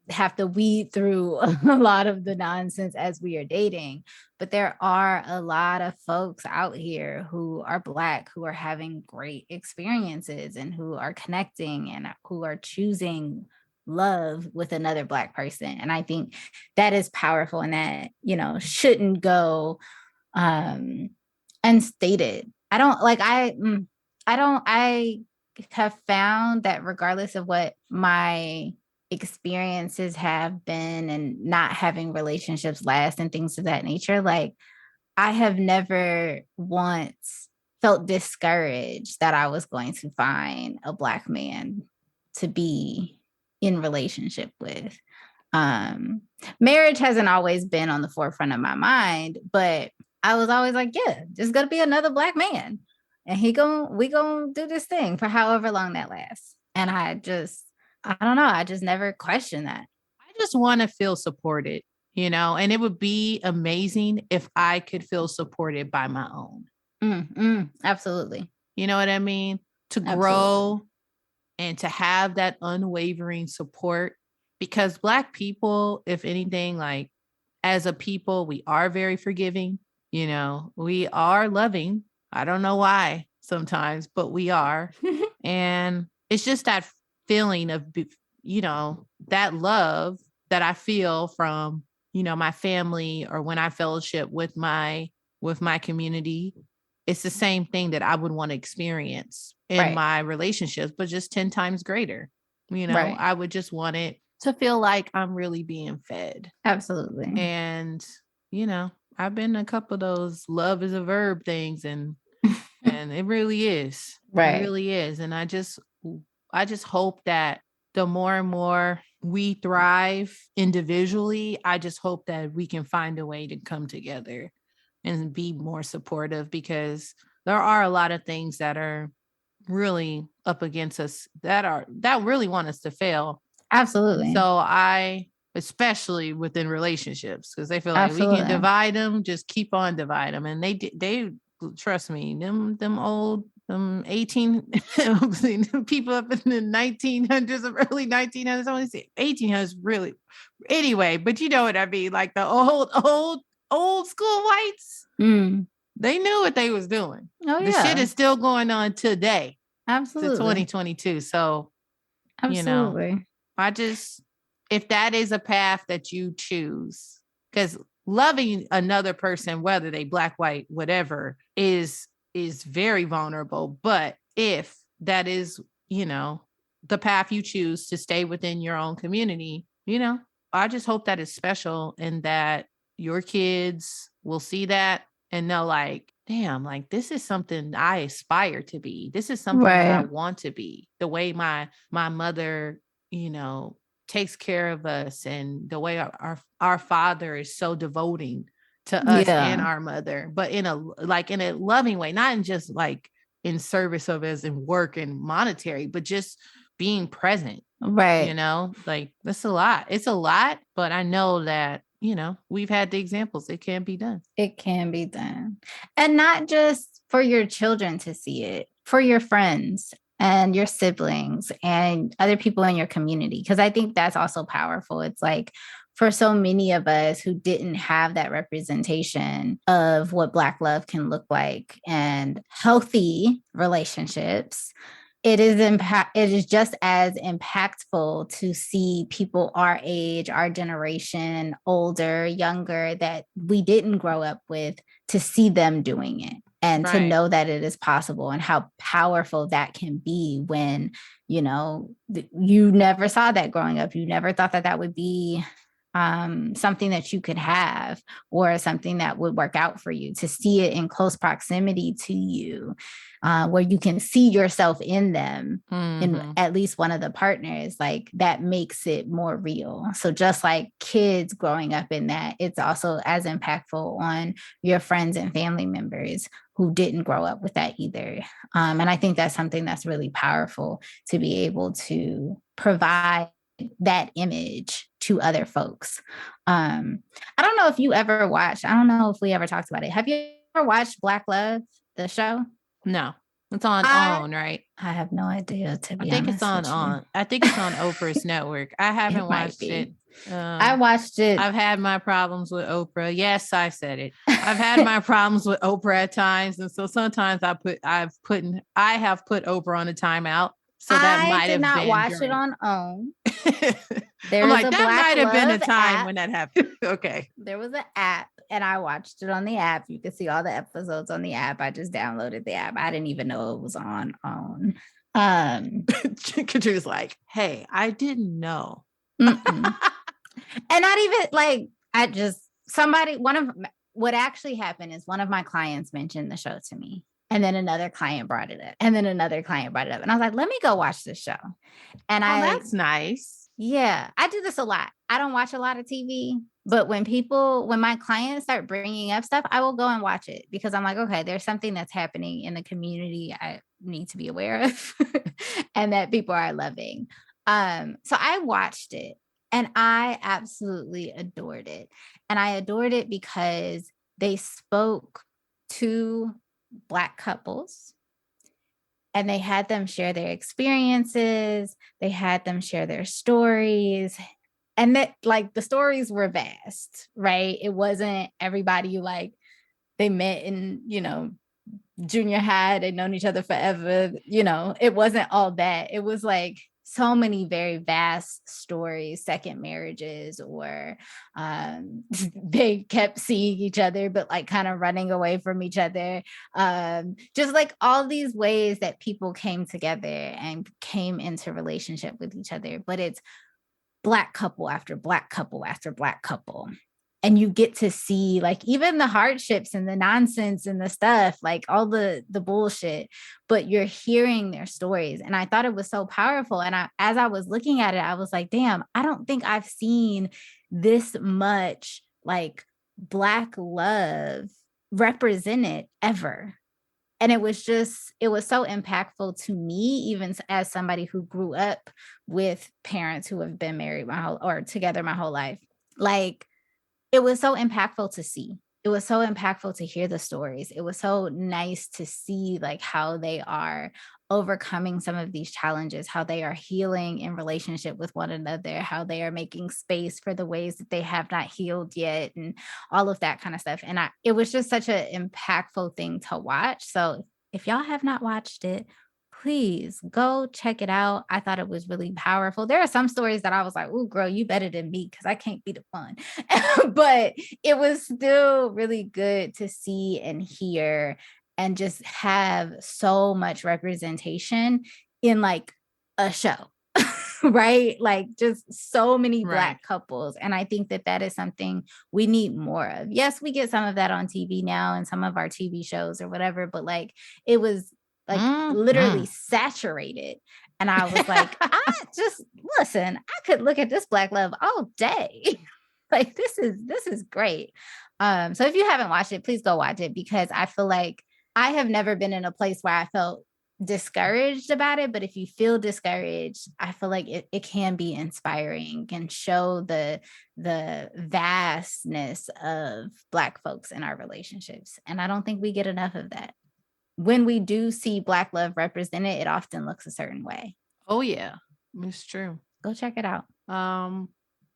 have to weed through a lot of the nonsense as we are dating. But there are a lot of folks out here who are Black, who are having great experiences, and who are connecting, and who are choosing love with another Black person. And I think that is powerful, and that, shouldn't go unstated. I have found that regardless of what my experiences have been, and not having relationships last and things of that nature, like I have never once felt discouraged that I was going to find a Black man to be in relationship with. Marriage hasn't always been on the forefront of my mind, but I was always like, yeah, there's gonna be another Black man, and we gonna do this thing for however long that lasts. And I don't know, I just never questioned that. I just want to feel supported, and it would be amazing if I could feel supported by my own. Absolutely. You know what I mean? To Absolutely. grow and to have that unwavering support, because Black people, if anything, like as a people, we are very forgiving, we are loving. I don't know why sometimes, but we are. And it's just that feeling of, that love that I feel from, my family, or when I fellowship with my community. It's the same thing that I would want to experience in Right. my relationships, but just 10 times greater. Right. I would just want it to feel like I'm really being fed. Absolutely. And, I've been a couple of those love is a verb things, and it really is. Right. It really is. And I just hope that the more and more we thrive individually, I just hope that we can find a way to come together and be more supportive, because there are a lot of things that are really up against us that really want us to fail. Absolutely. So especially within relationships, because they feel like Absolutely. we can divide them, just keep on divide them. And they trust me, them old 18 people up in the 1900s, of early 1900s, I want to say 1800s, really. Anyway, but you know what I mean, like the old school whites, they knew what they was doing. Oh, the shit is still going on today. Absolutely. To 2022. So, absolutely. I just, if that is a path that you choose, because loving another person, whether they Black, white, whatever, is very vulnerable. But if that is, the path you choose to stay within your own community, I just hope that it's special, and that your kids will see that and know, like, damn, like this is something I aspire to be. This is something that I want to be. The way my mother, takes care of us, and the way our father is so devoting to us and our mother, but in a loving way, not in just like in service of as in work and monetary, but just being present. Right. Like that's a lot. It's a lot, but I know that, we've had the examples. It can be done. It can be done. And not just for your children to see it, for your friends and your siblings and other people in your community. Because I think that's also powerful. It's like, for so many of us who didn't have that representation of what Black love can look like and healthy relationships, it is just as impactful to see people our age, our generation, older, younger, that we didn't grow up with, to see them doing it, and to know that it is possible, and how powerful that can be when, you never saw that growing up. You never thought that would be something that you could have or something that would work out for you, to see it in close proximity to you, where you can see yourself in them, in at least one of the partners, like that makes it more real. So just like kids growing up in that, it's also as impactful on your friends and family members who didn't grow up with that either. And I think that's something that's really powerful, to be able to provide that image to other folks. I don't know if you ever watched, I don't know if we ever talked about it. Have you ever watched Black Love, the show? No, it's on OWN, right? I have no idea, to be I think honest it's on with you. OWN. I think it's on Oprah's network. I haven't watched it. I watched it. I've had my problems with Oprah. Yes, I said it. I've had my problems with Oprah at times, and so sometimes I have put Oprah on a timeout. So that might have been. I did not watch it on OWN. I'm like, that might have been a time when that happened. Okay. There was an app, and I watched it on the app. You can see all the episodes on the app. I just downloaded the app. I didn't even know it was on OWN. Katrina's like, hey, I didn't know. And not even like, what actually happened is one of my clients mentioned the show to me. And then another client brought it up. And then another client brought it up. And I was like, let me go watch this show. And that's nice. Yeah, I do this a lot. I don't watch a lot of TV, but when my clients start bringing up stuff, I will go and watch it, because I'm like, okay, there's something that's happening in the community I need to be aware of and that people are loving. So I watched it and I absolutely adored it. And I adored it because they spoke to Black couples, and they had them share their experiences. They had them share their stories. And that, like, the stories were vast, right? It wasn't everybody like they met in, junior high, they'd known each other forever. It wasn't all that. It was like so many very vast stories, second marriages, or they kept seeing each other, but like kind of running away from each other. Just like all these ways that people came together and came into relationship with each other. But it's Black couple after Black couple after Black couple. And you get to see like even the hardships and the nonsense and the stuff, like all the bullshit, but you're hearing their stories. And I thought it was so powerful. And as I was looking at it, I was like, damn, I don't think I've seen this much like Black love represented ever. And it was so impactful to me, even as somebody who grew up with parents who have been married together my whole life. Like, it was so impactful to see. It was so impactful to hear the stories. It was so nice to see like how they are overcoming some of these challenges, how they are healing in relationship with one another, how they are making space for the ways that they have not healed yet, and all of that kind of stuff. And it was just such an impactful thing to watch. So if y'all have not watched it, please go check it out. I thought it was really powerful. There are some stories that I was like, "Ooh, girl, you better than me," because I can't be the fun. But it was still really good to see and hear, and just have so much representation in like a show, right? Like just so many Black couples. And I think that is something we need more of. Yes, we get some of that on TV now and some of our TV shows or whatever, but like it was like literally saturated. And I was like, listen, I could look at this Black love all day. Like, this is great. So if you haven't watched it, please go watch it, because I feel like I have never been in a place where I felt discouraged about it. But if you feel discouraged, I feel like it can be inspiring and show the vastness of Black folks in our relationships. And I don't think we get enough of that. When we do see Black love represented, it often looks a certain way. Oh yeah, it's true. Go check it out. I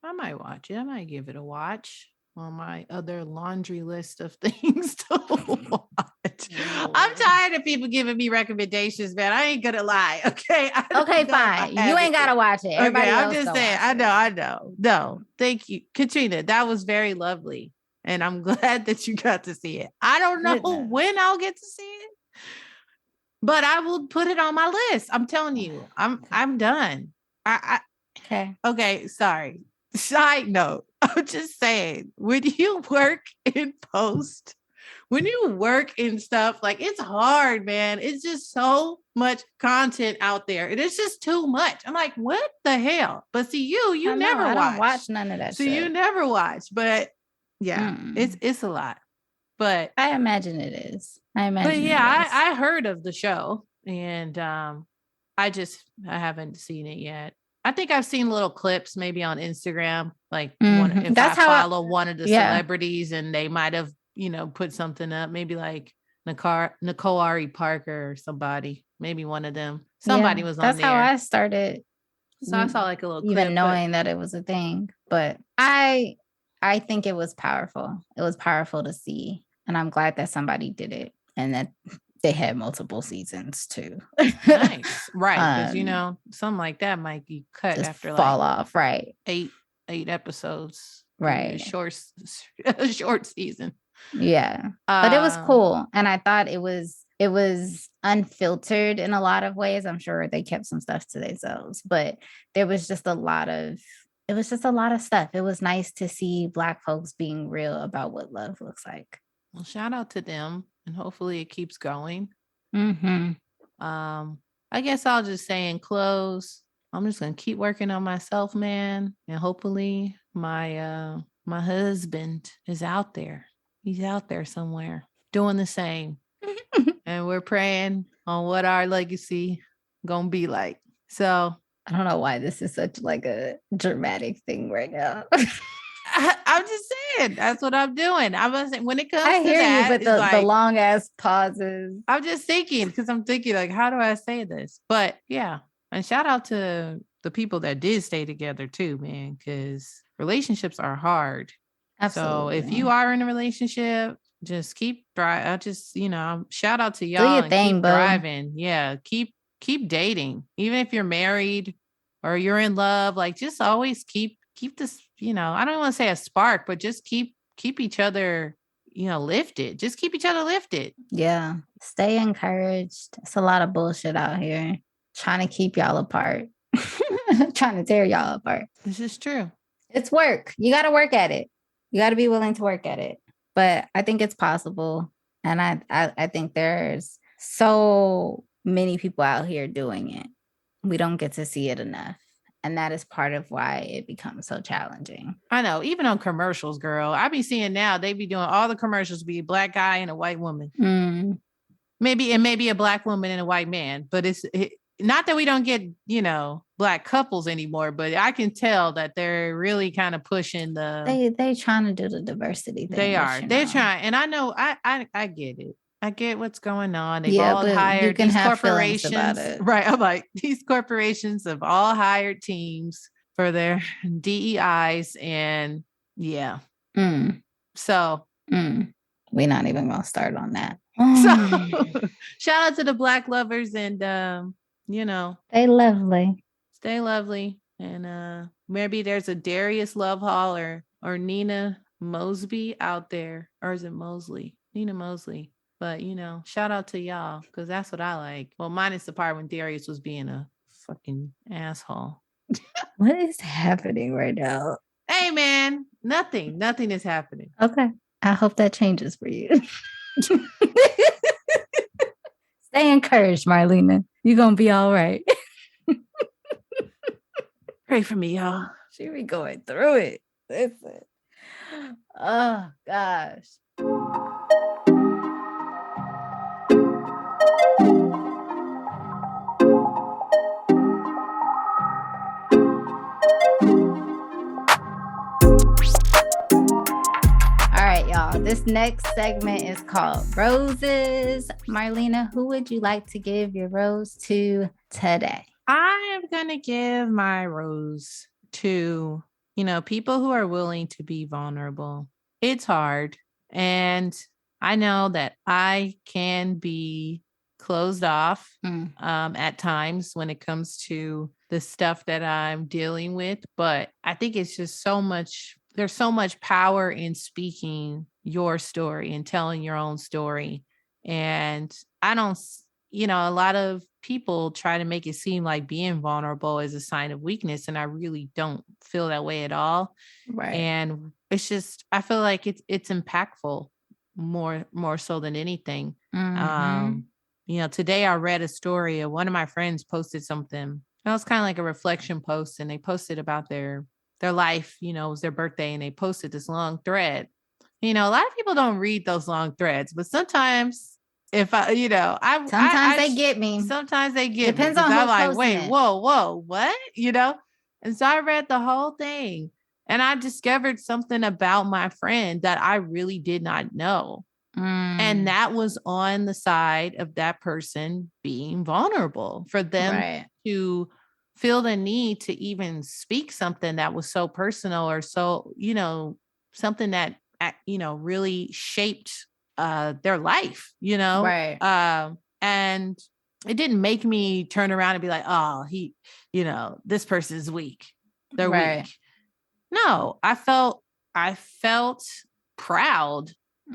might watch it. I might give it a watch on my other laundry list of things to watch. I'm tired of people giving me recommendations, man. I ain't gonna lie. Okay. Okay, fine. You ain't gotta watch it. Everybody else I'm just saying. I know. No, thank you, Katrina. That was very lovely, and I'm glad that you got to see it. I don't know when I'll get to see it, but I will put it on my list. I'm telling you, I'm done. Okay. Sorry. Side note. I'm just saying, when you work in post, when you work in stuff, like it's hard, man. It's just so much content out there. It is just too much. I'm like, what the hell? But see, you never watch. I don't watch none of that So shit. you never watch, but yeah, it's a lot. But I imagine it is. But yeah, I heard of the show, and I haven't seen it yet. I think I've seen little clips maybe on Instagram, like if I follow one of the celebrities and they might have, put something up, maybe like Nicole Ari Parker or somebody, maybe one of them. Somebody was on there. That's how I started. So I saw like a little even clip, knowing that it was a thing, but I think it was powerful. It was powerful to see, and I'm glad that somebody did it and that they had multiple seasons too. Nice, right? Because something like that might be cut after fall off, right? 8 episodes, right? A short season. Yeah, but it was cool, and I thought it was unfiltered in a lot of ways. I'm sure they kept some stuff to themselves, but there was just a lot of stuff. It was nice to see Black folks being real about what love looks like. Well, shout out to them, and hopefully it keeps going. I guess I'll just say in close, I'm just gonna keep working on myself, man, and hopefully my husband is out there. He's out there somewhere doing the same. And we're praying on what our legacy gonna be like. So I don't know why this is such like a dramatic thing right now. I'm just saying that's what I'm doing. I'm gonna say when it comes I to hear that, you, but the long ass pauses. I'm just thinking because I'm thinking like, how do I say this? But yeah, and shout out to the people that did stay together too, man, because relationships are hard. Absolutely. So if you are in a relationship, just keep thriving. I just, shout out to y'all. Do your thing, keep thriving. Yeah, keep dating, even if you're married or you're in love. Like, just always keep this. I don't want to say a spark, but just keep each other, lifted. Just keep each other lifted. Yeah, stay encouraged. It's a lot of bullshit out here trying to keep y'all apart, trying to tear y'all apart. This is true. It's work. You got to work at it. You got to be willing to work at it. But I think it's possible. And I think there's so many people out here doing it. We don't get to see it enough. And that is part of why it becomes so challenging. I know. Even on commercials, girl, I be seeing now they be doing all the commercials be a Black guy and a white woman. Maybe a Black woman and a white man. But it's not that we don't get, Black couples anymore, but I can tell that they're really kind of pushing they trying to do the diversity thing. They are. They're trying. And I know I get it. I get what's going on. They've all hired these corporations. About it. Right. I'm like, these corporations have all hired teams for their DEIs. And yeah. So we're not even gonna start on that. So shout out to the Black lovers and stay lovely. And maybe there's a Darius Love Hall or Nina Mosby out there. Or is it Mosley? Nina Mosley. But, shout out to y'all because that's what I like. Well, minus the part when Darius was being a fucking asshole. What is happening right now? Hey, man, nothing is happening. Okay. I hope that changes for you. Stay encouraged, Marlena. You're going to be all right. Pray for me, y'all. She be going through it. Listen. Oh, gosh. Y'all, this next segment is called Roses. Marlena, who would you like to give your rose to today? I am going to give my rose to, people who are willing to be vulnerable. It's hard. And I know that I can be closed off at times when it comes to the stuff that I'm dealing with. But I think it's just there's so much power in speaking your story and telling your own story. And I don't a lot of people try to make it seem like being vulnerable is a sign of weakness. And I really don't feel that way at all. Right. And it's just, I feel like it's impactful more so than anything. Mhm. Today I read a story of one of my friends posted something. It was kind of like a reflection post, and they posted about their life. It was their birthday, and they posted this long thread. A lot of people don't read those long threads, but sometimes if Sometimes they get me. sometimes they get me Depends because on I'm who's like, posting wait, it. whoa, what? And so I read the whole thing, and I discovered something about my friend that I really did not know. And that was on the side of that person being vulnerable, for them Right. to feel the need to even speak something that was so personal, or so, something that, really shaped their life, Right. and it didn't make me turn around and be like, oh, this person is weak. They're Right. weak. No, I felt proud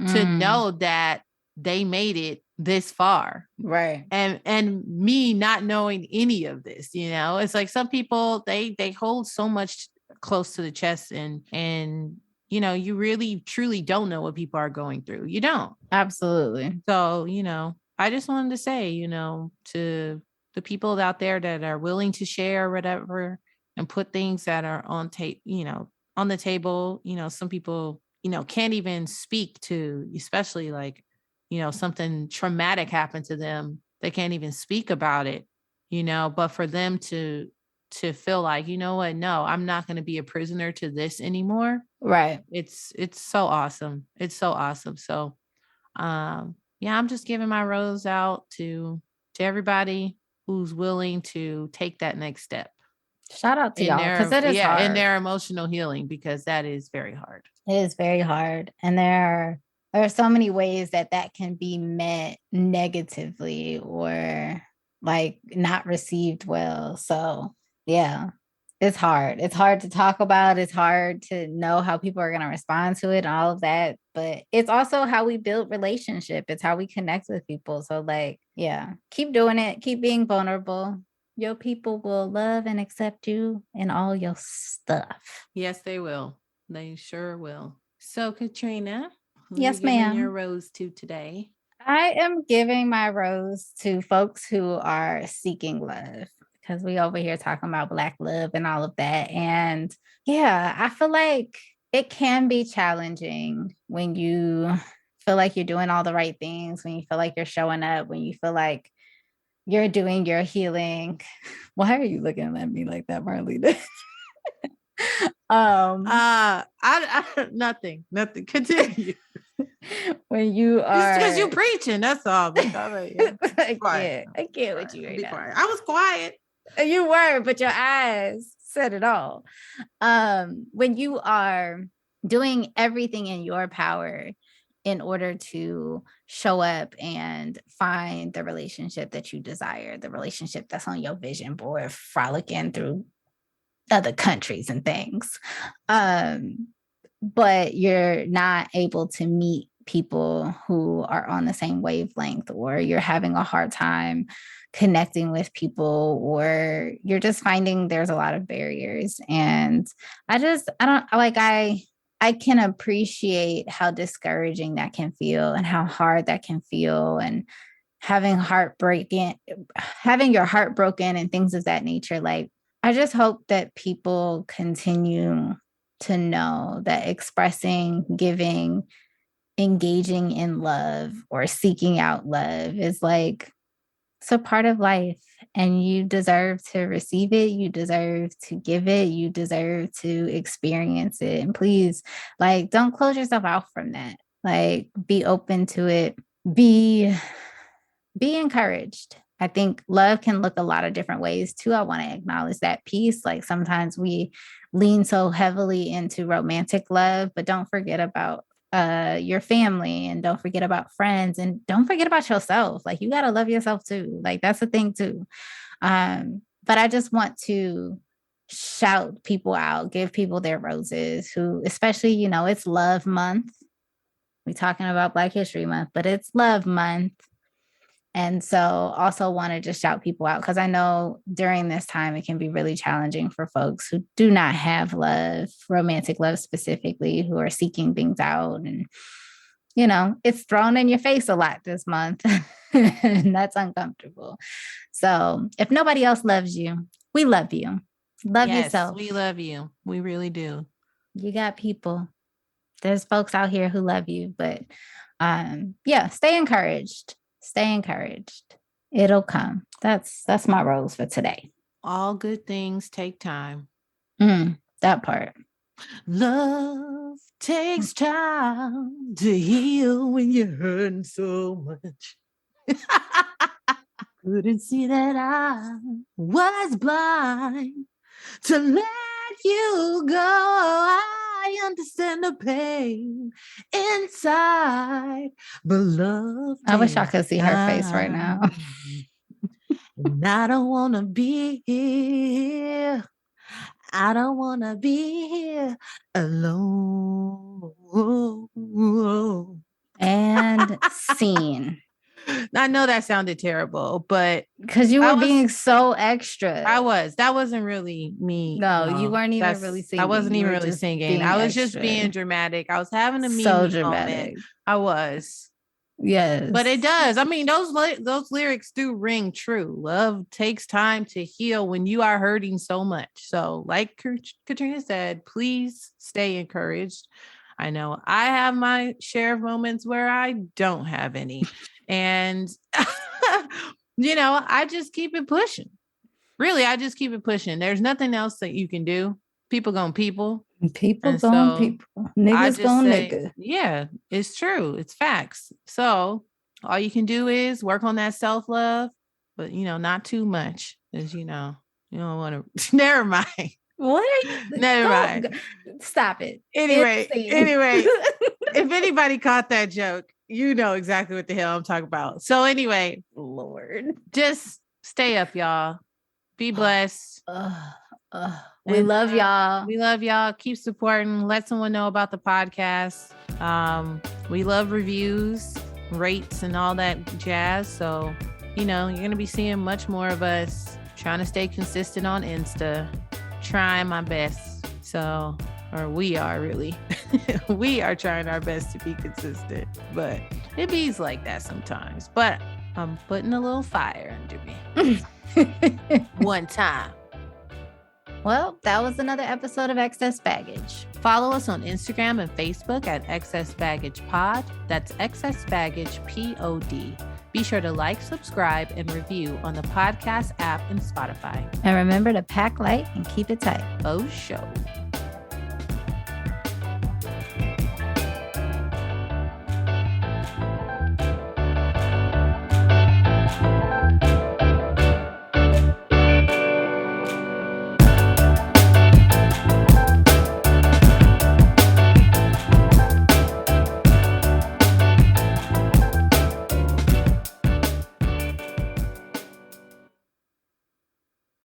to know that they made it this far. Right. And me not knowing any of this, it's like some people, they hold so much close to the chest, and you really truly don't know what people are going through. You don't. Absolutely. So, I just wanted to say, to the people out there that are willing to share or whatever, and put things that are on tape, on the table. Some people, can't even speak to, especially like, something traumatic happened to them. They can't even speak about it, but for them to feel like, you know what, no, I'm not going to be a prisoner to this anymore. Right. It's so awesome. It's so awesome. So yeah, I'm just giving my rose out to everybody who's willing to take that next step Shout out to in y'all, because their it is in hard. their emotional healing, because that is very hard. It is very hard. And there are so many ways that can be met negatively or like not received well. So, yeah, it's hard. It's hard to talk about. It's hard to know how people are going to respond to it and all of that. But it's also how we build relationship. It's how we connect with people. So, like, yeah, keep doing it. Keep being vulnerable. Your people will love and accept you and all your stuff. Yes, they will. They sure will. So, Katrina, who are you Yes, giving your ma'am. rose to today? I am giving my rose to folks who are seeking love, because we over here talking about Black love and all of that. And yeah, I feel like it can be challenging when you feel like you're doing all the right things, when you feel like you're showing up, when you feel like you're doing your healing. Why are you looking at me like that, Marlena? Nothing. Continue. When you Just because you are preaching, that's all. I can't with you right Be now. quiet. I was quiet. You were, but your eyes said it all. When you are doing everything in your power in order to show up and find the relationship that you desire, the relationship that's on your vision board, frolicking through other countries and things. But you're not able to meet people who are on the same wavelength, or you're having a hard time connecting with people, or you're just finding there's a lot of barriers. And I can appreciate how discouraging that can feel and how hard that can feel, and having your heart broken and things of that nature. Like, I just hope that people continue to know that expressing, giving, engaging in love, or seeking out love is like, it's a part of life, and you deserve to receive it. You deserve to give it. You deserve to experience it. And please, like, don't close yourself out from that. Like, be open to it. Be encouraged. I think love can look a lot of different ways too. I want to acknowledge that piece. Like, sometimes we lean so heavily into romantic love, but don't forget about your family, and don't forget about friends, and don't forget about yourself. Like, you got to love yourself too. Like, that's the thing too. But I just want to shout people out, give people their roses, who, especially, it's love month. We're talking about Black History Month, but it's love month. And so also want to just shout people out because I know during this time, it can be really challenging for folks who do not have love, romantic love specifically, who are seeking things out. And, you know, it's thrown in your face a lot this month and that's uncomfortable. So if nobody else loves you, we love you. Love yourself. We love you. We really do. You got people. There's folks out here who love you, but yeah, stay encouraged. Stay encouraged. It'll come. That's my rose for today. All good things take time. That part. Love takes time to heal when you're hurting so much. Couldn't see that I was blind to let you go. I understand the pain inside, but love. I wish I could see her face right now. And I don't want to be here. I don't want to be here alone. And scene. I know that sounded terrible, but because you were being so extra. I was. That wasn't really me. No, you weren't even really singing. I wasn't even really singing. I was just being dramatic. I was having a so dramatic moment. I was. Yes. But it does. I mean, those lyrics do ring true. Love takes time to heal when you are hurting so much. So like Katrina said, please stay encouraged. I know I have my share of moments where I don't have any. And, you know, I just keep it pushing. Really, I just keep it pushing. There's nothing else that you can do. People gonna people. People gonna people. Niggas gonna nigga. Yeah, it's true. It's facts. So all you can do is work on that self-love, but, you know, not too much. As you know, you don't want to. Never mind. What are you? Never mind. Stop it. Anyway, if anybody caught that joke, you know exactly what the hell I'm talking about. So anyway, Lord, just stay up, y'all. Be blessed. We love y'all. We love y'all. Keep supporting. Let someone know about the podcast. We love reviews, rates, and all that jazz. So, you know, you're going to be seeing much more of us trying to stay consistent on Insta. Trying my best. So, or we are really. We are trying our best to be consistent, but it be's like that sometimes. But I'm putting a little fire under me. One time. Well, that was another episode of Excess Baggage. Follow us on Instagram and Facebook at Excess Baggage Pod. That's Excess Baggage POD. Be sure to like, subscribe, and review on the podcast app and Spotify. And remember to pack light and keep it tight. Oh, show.